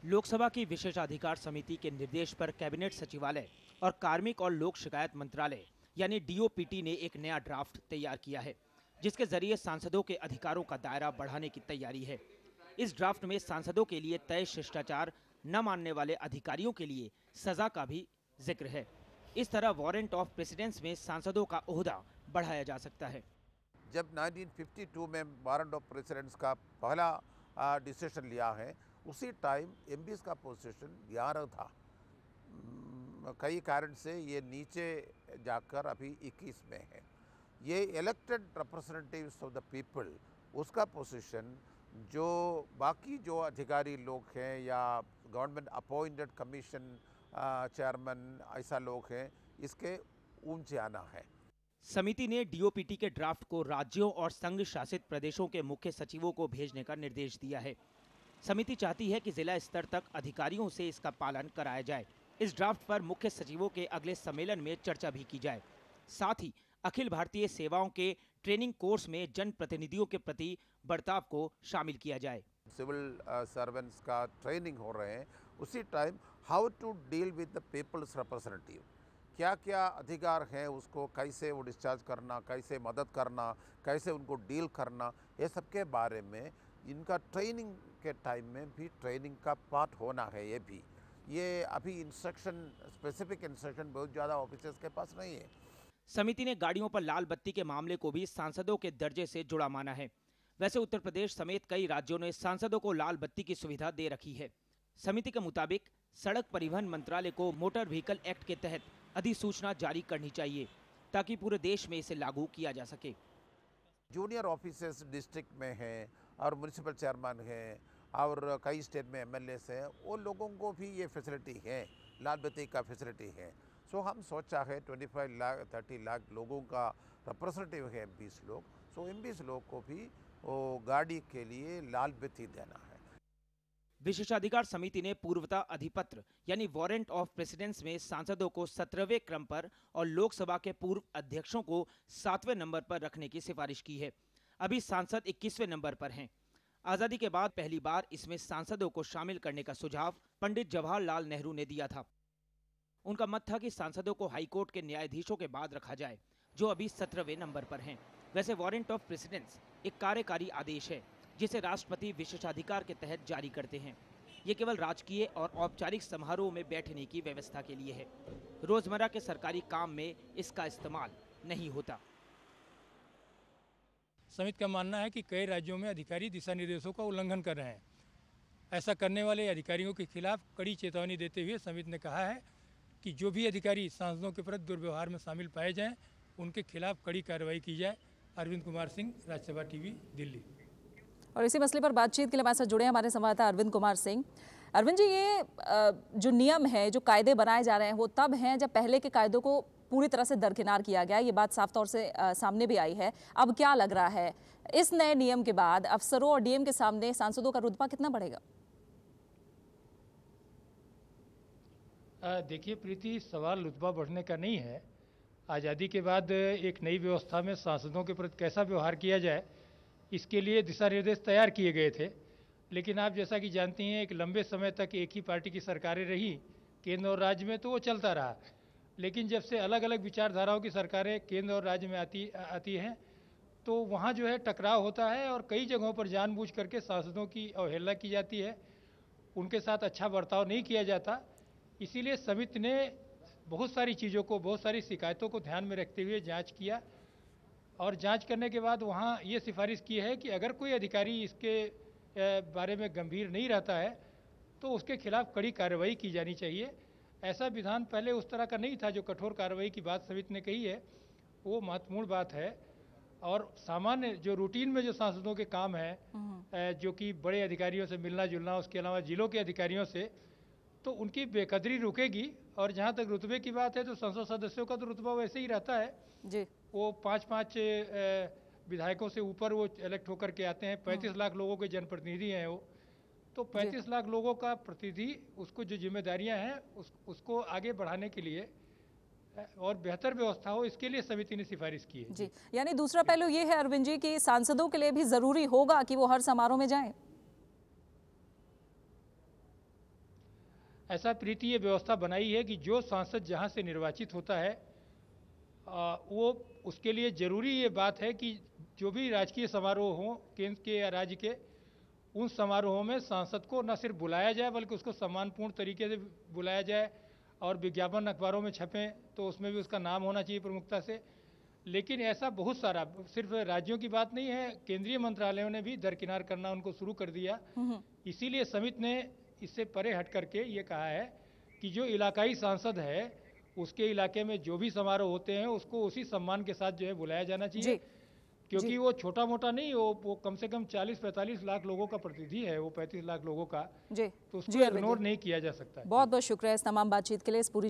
लोकसभा की विशेषाधिकार समिति के निर्देश पर कैबिनेट सचिवालय और कार्मिक और लोक शिकायत मंत्रालय यानी डीओपीटी ने एक नया ड्राफ्ट तैयार किया है, जिसके जरिए सांसदों के अधिकारों का दायरा बढ़ाने की तैयारी है। इस ड्राफ्ट में सांसदों के लिए तय शिष्टाचार न मानने वाले अधिकारियों के लिए सजा का भी जिक्र है। इस तरह वारंट ऑफ प्रेसिडेंस में सांसदों का ओहदा बढ़ाया जा सकता है। जब 1952 में वारंट ऑफ प्रेसिडेंस का पहला डिसीजन लिया है, उसी टाइम एमपीज़ का पोजीशन 11 था। कई कारण से ये नीचे जाकर अभी 21 में है। ये elected representatives of the people, उसका पोजीशन जो बाकी जो अधिकारी लोग हैं या गवर्नमेंट अपॉइंटेड कमीशन चेयरमैन ऐसा लोग हैं, इसके ऊंचे आना है। समिति ने डीओपीटी के ड्राफ्ट को राज्यों और संघ शासित प्रदेशों के मुख्य सचिवों को भेजने का निर्देश दिया है। समिति चाहती है कि जिला स्तर तक अधिकारियों से इसका पालन कराया जाए। इस ड्राफ्ट पर मुख्य सचिवों के अगले सम्मेलन में चर्चा भी की जाए। साथ ही अखिल भारतीय सेवाओं के ट्रेनिंग कोर्स में जनप्रतिनिधियों के प्रति बर्ताव को शामिल किया जाए। सिविल सर्वेंट्स का ट्रेनिंग हो रहे हैं, उसी time how to deal with the people's representative, क्या क्या अधिकार है, उसको कैसे वो डिस्चार्ज करना, कैसे मदद करना, कैसे उनको डील करना, ये सब के बारे में इनका ट्रेनिंग के टाइम में भी ट्रेनिंग का पार्ट होना है। ये अभी इंस्ट्रक्शन, स्पेसिफिक इंस्ट्रक्शन बहुत ज़्यादा ऑफिसर्स के पास नहीं है। समिति ने गाड़ियों पर लाल बत्ती के मामले को भी सांसदों के दर्जे से जुड़ा माना है। वैसे उत्तर प्रदेश समेत कई राज्यों ने सांसदों को लाल बत्ती की सुविधा दे रखी है। समिति के मुताबिक सड़क परिवहन मंत्रालय को मोटर व्हीकल एक्ट के तहत अधिसूचना जारी करनी चाहिए, ताकि पूरे देश में इसे लागू किया जा सके। जूनियर ऑफिसर्स डिस्ट्रिक्ट में हैं और म्यूनिसिपल चेयरमैन हैं और कई स्टेट में एमएलएस हैं, वो लोगों को भी ये फैसिलिटी है, लाल बत्ती का फैसिलिटी है। सो हम सोचा है 25 लाख 30 लाख लोगों का रिप्रेजेंटेटिव है एमपीज़ लोग, सो एमपीज़ लोग को भी वो गाड़ी के लिए लाल बत्ती देना है। विशेषाधिकार समिति ने पूर्वता अधिपत्र यानी वारंट ऑफ प्रेसिडेंस में सांसदों को 17वें क्रम पर और लोकसभा के पूर्व अध्यक्षों को 7वें नंबर पर रखने की सिफारिश की है। अभी सांसद 21वें नंबर पर हैं। आजादी के बाद पहली बार इसमें सांसदों को शामिल करने का सुझाव पंडित जवाहरलाल नेहरू ने दिया था। उनका मत था कि सांसदों को हाईकोर्ट के न्यायाधीशों के बाद रखा जाए, जो अभी 17वें नंबर पर हैं। वैसे वारंट ऑफ प्रेसिडेंस एक कार्यकारी आदेश है, जिसे राष्ट्रपति विशेषाधिकार के तहत जारी करते हैं। ये केवल राजकीय और औपचारिक समारोह में बैठने की व्यवस्था के लिए है। रोजमर्रा के सरकारी काम में इसका इस्तेमाल नहीं होता। समिति का मानना है कि कई राज्यों में अधिकारी दिशा निर्देशों का उल्लंघन कर रहे हैं। ऐसा करने वाले अधिकारियों के खिलाफ कड़ी चेतावनी देते हुए समिति ने कहा है कि जो भी अधिकारी सांसदों के प्रति दुर्व्यवहार में शामिल पाए जाएं, उनके खिलाफ कड़ी कार्रवाई की जाए। अरविंद कुमार सिंह, राज्यसभा टीवी, दिल्ली। और इसी मसले पर बातचीत के लिए हमारे साथ जुड़े हमारे संवाददाता अरविंद कुमार सिंह। अरविंद जी, ये जो नियम है, जो कायदे बनाए जा रहे हैं, वो तब हैं जब पहले के कायदों को पूरी तरह से दरकिनार किया गया। ये बात साफ तौर से सामने भी आई है। अब क्या लग रहा है, इस नए नियम के बाद अफसरों और डीएम के सामने सांसदों का रुतबा कितना बढ़ेगा? देखिए प्रीति, सवाल रुतबा बढ़ने का नहीं है। आज़ादी के बाद एक नई व्यवस्था में सांसदों के प्रति कैसा व्यवहार किया जाए, इसके लिए दिशा निर्देश तैयार किए गए थे। लेकिन आप जैसा कि जानती हैं, एक लंबे समय तक एक ही पार्टी की सरकारें रही केंद्र और राज्य में, तो वो चलता रहा। लेकिन जब से अलग अलग विचारधाराओं की सरकारें केंद्र और राज्य में आती हैं, तो वहाँ जो है टकराव होता है और कई जगहों पर जानबूझ करके सांसदों की अवहेलना की जाती है, उनके साथ अच्छा बर्ताव नहीं किया जाता। इसीलिए समिति ने बहुत सारी चीज़ों को, बहुत सारी शिकायतों को ध्यान में रखते हुए जांच किया और जांच करने के बाद वहाँ ये सिफारिश की है कि अगर कोई अधिकारी इसके बारे में गंभीर नहीं रहता है तो उसके खिलाफ कड़ी कार्रवाई की जानी चाहिए। ऐसा विधान पहले उस तरह का नहीं था। जो कठोर कार्रवाई की बात समिति ने कही है, वो महत्वपूर्ण बात है। और सामान्य जो रूटीन में जो सांसदों के काम है, जो कि बड़े अधिकारियों से मिलना जुलना, उसके अलावा जिलों के अधिकारियों से, तो उनकी बेकदरी रुकेगी। और जहाँ तक रुतबे की बात है, तो संसद सदस्यों का तो रुतबा वैसे ही रहता है जी। वो 5-5 विधायकों से ऊपर वो इलेक्ट होकर के आते हैं। 35 लाख लोगों के जनप्रतिनिधि हैं वो, तो 35 लाख लोगों का प्रतिनिधि, उसको जो जिम्मेदारियां हैं उसको आगे बढ़ाने के लिए और बेहतर व्यवस्था हो, इसके लिए समिति ने सिफारिश की है जी। यानी दूसरा पहलू ये है अरविंद जी कि सांसदों के लिए भी जरूरी होगा कि वो हर समारोह में जाएं। ऐसा प्रीति ये व्यवस्था बनाई है कि जो सांसद जहाँ से निर्वाचित होता है वो उसके लिए ज़रूरी ये बात है कि जो भी राजकीय समारोह हों केंद्र के या राज्य के, उन समारोहों में सांसद को न सिर्फ बुलाया जाए बल्कि उसको सम्मानपूर्ण तरीके से बुलाया जाए और विज्ञापन अखबारों में छपें तो उसमें भी उसका नाम होना चाहिए प्रमुखता से। लेकिन ऐसा बहुत सारा, सिर्फ राज्यों की बात नहीं है, केंद्रीय मंत्रालयों ने भी दरकिनार करना उनको शुरू कर दिया। इसीलिए समिति ने इससे परे हट करके ये कहा है कि जो इलाकाई सांसद है उसके इलाके में जो भी समारोह होते हैं उसको उसी सम्मान के साथ जो है बुलाया जाना चाहिए, क्योंकि वो छोटा मोटा नहीं, वो कम से कम 40-45 लाख लोगों का प्रतिनिधि है, वो 35 लाख लोगों का, तो उसको इग्नोर नहीं किया जा सकता। बहुत बहुत शुक्रिया इस तमाम बातचीत के लिए। इस पूरी